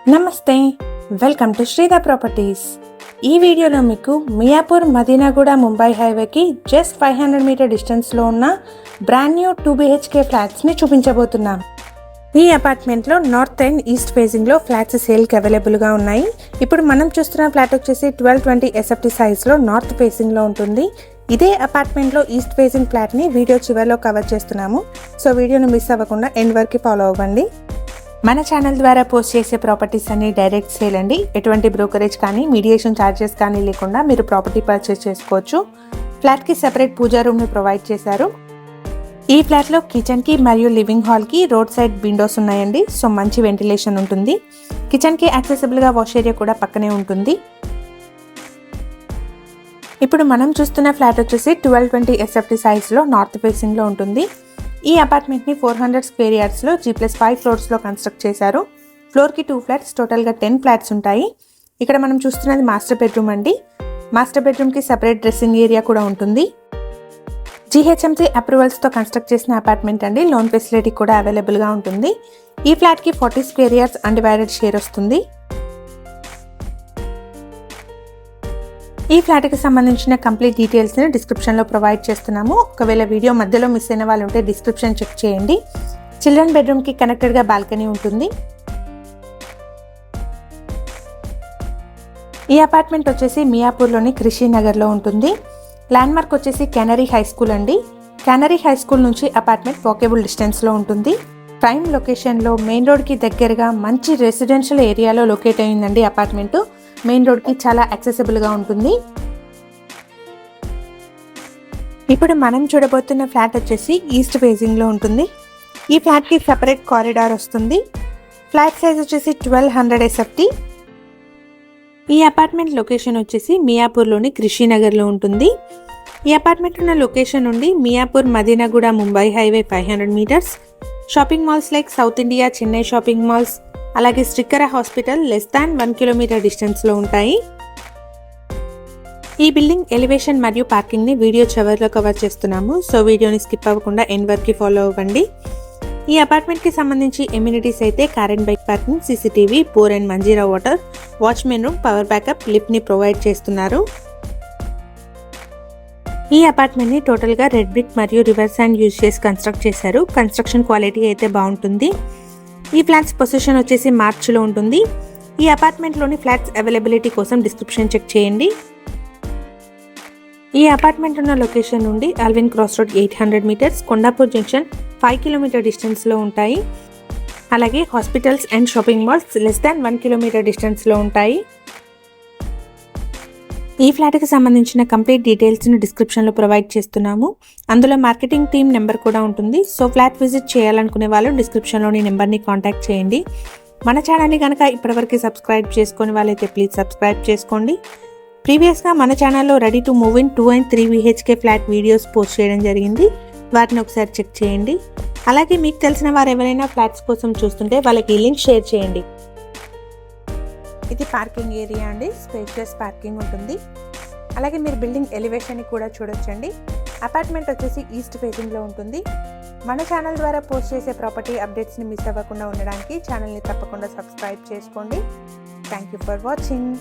నమస్తే, welcome to శ్రీధ properties. ఈ వీడియోలో మీకు మియాపూర్ మదీనాగూడ ముంబై హైవేకి జస్ట్ 500 మీటర్ డిస్టెన్స్లో ఉన్న బ్రాండ్ న్యూ 2 BHK ఫ్లాట్స్ని చూపించబోతున్నాం. ఈ అపార్ట్మెంట్లో నార్త్ అండ్ ఈస్ట్ ఫేసింగ్లో ఫ్లాట్స్ సేల్కి అవైలబుల్గా ఉన్నాయి. ఇప్పుడు మనం చూస్తున్న ఫ్లాట్ వచ్చేసి 1220 SFT సైజ్లో నార్త్ ఫేసింగ్లో ఉంటుంది. ఇదే అపార్ట్మెంట్లో ఈస్ట్ ఫేసింగ్ ఫ్లాట్ని వీడియో చివరిలో కవర్ చేస్తున్నాము. సో వీడియోను మిస్ అవ్వకుండా ఎండ్ వరకు ఫాలో అవ్వండి. మన ఛానల్ ద్వారా పోస్ట్ చేసే ప్రాపర్టీస్ అన్ని డైరెక్ట్ సేల్ అండి. ఎటువంటి బ్రోకరేజ్ కానీ మీడియేషన్ ఛార్జెస్ కానీ లేకుండా మీరు ప్రాపర్టీ పర్చేస్ చేసుకోవచ్చు. ఫ్లాట్కి సెపరేట్ పూజా రూమ్ని ప్రొవైడ్ చేశారు. ఈ ఫ్లాట్లో కిచెన్కి మరియు లివింగ్ హాల్కి రోడ్ సైడ్ విండోస్ ఉన్నాయండి. సో మంచి వెంటిలేషన్ ఉంటుంది. కిచెన్కి యాక్సెసిబుల్గా వాష్ ఏరియా కూడా పక్కనే ఉంటుంది. ఇప్పుడు మనం చూస్తున్న ఫ్లాట్ వచ్చేసి 1220 SFT సైజ్లో నార్త్ ఫేసింగ్లో ఉంటుంది. ఈ అపార్ట్మెంట్ని 400 స్క్వేర్ యార్డ్స్లో G+5 ఫ్లోర్స్లో కన్స్ట్రక్ట్ చేశారు. ఫ్లోర్కి 2 ఫ్లాట్స్, టోటల్గా 10 ఫ్లాట్స్ ఉంటాయి. ఇక్కడ మనం చూస్తున్నది మాస్టర్ బెడ్రూమ్ అండి. మాస్టర్ బెడ్రూమ్కి సపరేట్ డ్రెస్సింగ్ ఏరియా కూడా ఉంటుంది. GHMC అప్రూవల్స్తో కన్స్ట్రక్ట్ చేసిన అపార్ట్మెంట్ అండి. లోన్ ఫెసిలిటీ కూడా అవైలబుల్గా ఉంటుంది. ఈ ఫ్లాట్కి 40 స్క్వేర్ యార్డ్స్ అన్డివైడెడ్ షేర్ వస్తుంది. ఈ ఫ్లాట్కి సంబంధించిన కంప్లీట్ డీటెయిల్స్ని డిస్క్రిప్షన్లో ప్రొవైడ్ చేస్తున్నాము. ఒకవేళ వీడియో మధ్యలో మిస్ అయిన వాళ్ళు ఉంటే డిస్క్రిప్షన్ చెక్ చేయండి. చిల్డ్రన్ బెడ్రూమ్కి కనెక్టెడ్గా బాల్కనీ ఉంటుంది. ఈ అపార్ట్మెంట్ వచ్చేసి మియాపూర్లోని కృషి నగర్లో ఉంటుంది. ల్యాండ్మార్క్ వచ్చేసి కెనరీ హై స్కూల్ అండి. కెనరీ హై స్కూల్ నుంచి అపార్ట్మెంట్ వాకేబుల్ డిస్టెన్స్లో ఉంటుంది. ప్రైమ్ లొకేషన్లో మెయిన్ రోడ్కి దగ్గరగా మంచి రెసిడెన్షియల్ ఏరియాలో లొకేట్ అయిందండి అపార్ట్మెంట్. మెయిన్ రోడ్కి చాలా యాక్సెసిబుల్గా ఉంటుంది. ఇప్పుడు మనం చూడబోతున్న ఫ్లాట్ వచ్చేసి ఈస్ట్ ఫేసింగ్లో ఉంటుంది. ఈ ఫ్లాట్కి సెపరేట్ కారిడార్ వస్తుంది. ఫ్లాట్ సైజ్ వచ్చేసి 1200 SFT. ఈ అపార్ట్మెంట్ లొకేషన్ వచ్చేసి మియాపూర్లోని కృషి నగర్లో ఉంటుంది. ఈ అపార్ట్మెంట్ ఉన్న లొకేషన్ నుండి Miyapur Madinaguda Mumbai highway 500 metres, shopping malls like South India, Chennai shopping malls, అలాగే Srikara hospital less than 1 kilometre డిస్టెన్స్లో ఉంటాయి. ఈ బిల్డింగ్ ఎలివేషన్ మరియు పార్కింగ్ని వీడియో చివరిలో కవర్ చేస్తున్నాము. సో వీడియోని స్కిప్ అవ్వకుండా ఎండ్ వరకు ఫాలో అవ్వండి. ఈ అపార్ట్మెంట్కి సంబంధించి ఎమ్యూనిటీస్ అయితే car and bike parking, CCTV, bore and Manjeera water, watchman room, power backup, లిఫ్ట్ని ప్రొవైడ్ చేస్తున్నారు. ఈ అపార్ట్మెంట్ని టోటల్గా రెడ్ బ్రిక్ మరియు రివర్ శాండ్ యూజ్ చేసి కన్స్ట్రక్ట్ చేశారు. కన్స్ట్రక్షన్ క్వాలిటీ అయితే బాగుంటుంది. ఈ ఫ్లాట్స్ పొజిషన్ వచ్చేసి మార్చ్లో ఉంటుంది. ఈ అపార్ట్మెంట్లోని ఫ్లాట్స్ అవైలబిలిటీ కోసం డిస్క్రిప్షన్ చెక్ చేయండి. ఈ అపార్ట్మెంట్ ఉన్న లొకేషన్ నుండి Allwyn cross road 800 metres, Kondapur junction 5 kilometre డిస్టెన్స్లో ఉంటాయి. అలాగే hospitals and shopping malls less than 1 kilometre డిస్టెన్స్లో ఉంటాయి. ఈ ఫ్లాట్కి సంబంధించిన కంప్లీట్ డీటెయిల్స్ని డిస్క్రిప్షన్లో ప్రొవైడ్ చేస్తున్నాము. అందులో మార్కెటింగ్ టీమ్ నెంబర్ కూడా ఉంటుంది. సో ఫ్లాట్ విజిట్ చేయాలనుకునే వాళ్ళు డిస్క్రిప్షన్లోని నెంబర్ని కాంటాక్ట్ చేయండి. మన ఛానల్ని కనుక ఇప్పటివరకు సబ్స్క్రైబ్ చేసుకునే వాళ్ళైతే ప్లీజ్ సబ్స్క్రైబ్ చేసుకోండి. ప్రీవియస్గా మన ఛానల్లో ready to move in 2 and 3 BHK flat videos post చేయడం జరిగింది. వాటిని ఒకసారి చెక్ చేయండి. అలాగే మీకు తెలిసిన వారు ఎవరైనా ఫ్లాట్స్ కోసం చూస్తుంటే వాళ్ళకి ఈ లింక్ షేర్ చేయండి. ఇది పార్కింగ్ ఏరియా అండి. స్పేషియస్ పార్కింగ్ ఉంటుంది. అలాగే మీరు బిల్డింగ్ ఎలివేషన్ని కూడా చూడొచ్చండి. అపార్ట్మెంట్ వచ్చేసి ఈస్ట్ ఫేసింగ్లో ఉంటుంది. మన ఛానల్ ద్వారా పోస్ట్ చేసే ప్రాపర్టీ అప్డేట్స్ని మిస్ అవ్వకుండా ఉండడానికి ఛానల్ని తప్పకుండా సబ్స్క్రైబ్ చేసుకోండి. Thank you for watching.